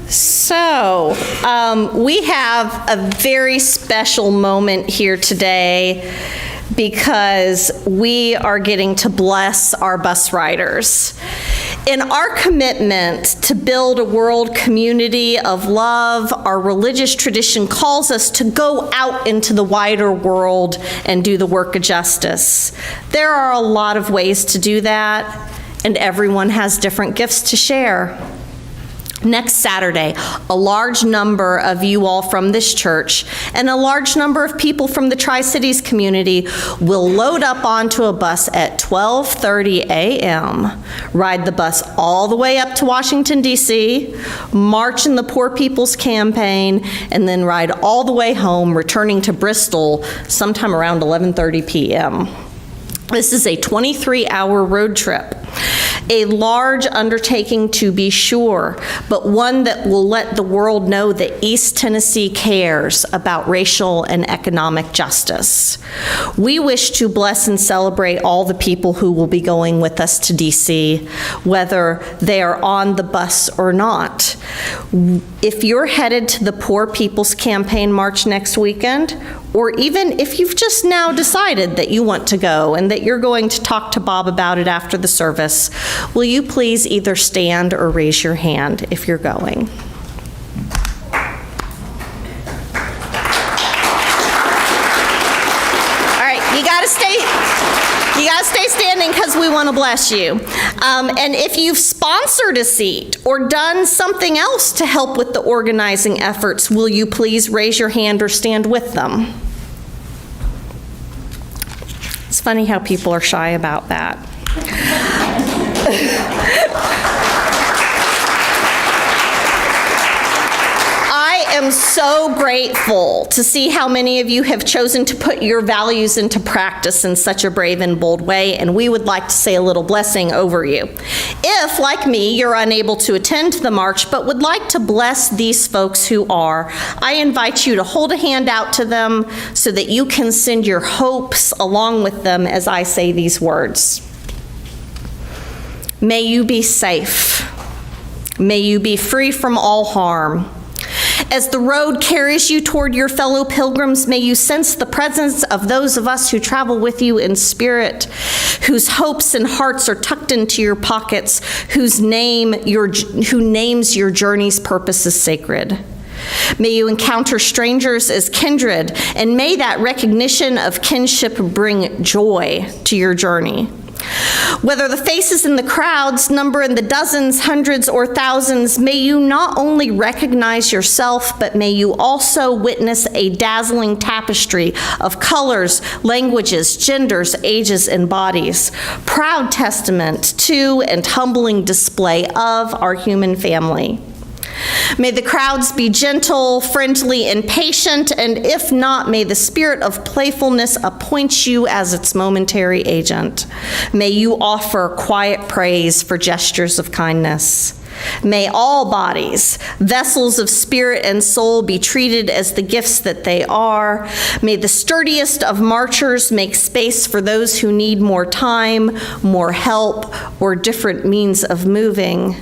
So, we have a very special moment here today because we are getting to bless our bus riders. In our commitment to build a world community of love, our religious tradition calls us to go out into the wider world and do the work of justice. There are a lot of ways to do that, and everyone has different gifts to share. Next Saturday, a large number of you all from this church and a large number of people from the Tri-Cities community will load up onto a bus at 12:30 a.m., ride the bus all the way up to Washington, D.C., march in the Poor People's Campaign, and then ride all the way home, returning to Bristol sometime around 11:30 p.m. This is a 23-hour road trip. A large undertaking to be sure, but one that will let the world know that East Tennessee cares about racial and economic justice. We wish to bless and celebrate all the people who will be going with us to DC, whether they are on the bus or not. If you're headed to the Poor People's Campaign March next weekend, or even if you've just now decided that you want to go and that you're going to talk to Bob about it after the service, will you please either stand or raise your hand if you're going? All right, you gotta stay standing because we want to bless you. And if you've sponsored a seat or done something else to help with the organizing efforts, will you please raise your hand or stand with them? It's funny how people are shy about that. I am so grateful to see how many of you have chosen to put your values into practice in such a brave and bold way, and we would like to say a little blessing over you. If, like me, you're unable to attend the march but would like to bless these folks who are, I invite you to hold a hand out to them so that you can send your hopes along with them as I say these words. May you be safe. May you be free from all harm. As the road carries you toward your fellow pilgrims, may you sense the presence of those of us who travel with you in spirit, whose hopes and hearts are tucked into your pockets, who names your journey's purpose as sacred. May you encounter strangers as kindred, and may that recognition of kinship bring joy to your journey. Whether the faces in the crowds number in the dozens, hundreds, or thousands, may you not only recognize yourself, but may you also witness a dazzling tapestry of colors, languages, genders, ages, and bodies, proud testament to and humbling display of our human family. May the crowds be gentle, friendly, and patient, and if not, may the spirit of playfulness appoint you as its momentary agent. May you offer quiet praise for gestures of kindness. May all bodies, vessels of spirit and soul, be treated as the gifts that they are. May the sturdiest of marchers make space for those who need more time, more help, or different means of moving.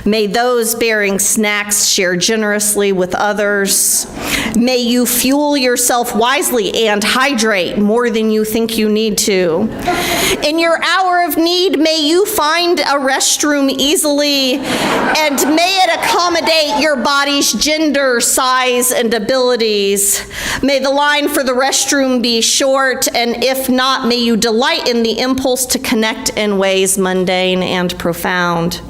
May those bearing snacks share generously with others. May you fuel yourself wisely and hydrate more than you think you need to. In your hour of need, may you find a restroom easily, and may it accommodate your body's gender, size, and abilities. May the line for the restroom be short, and if not, may you delight in the impulse to connect in ways mundane and profound.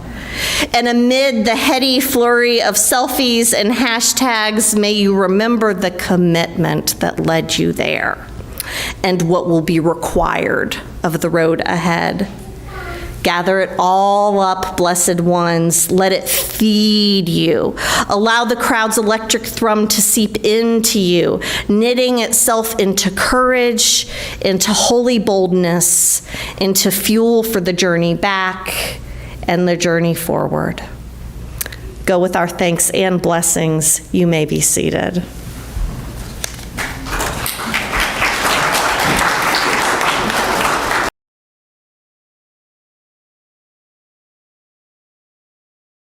And amid the heady flurry of selfies and hashtags, may you remember the commitment that led you there and what will be required of the road ahead. Gather it all up, blessed ones. Let it feed you. Allow the crowd's electric thrum to seep into you, knitting itself into courage, into holy boldness, into fuel for the journey back and the journey forward. Go with our thanks and blessings. You may be seated.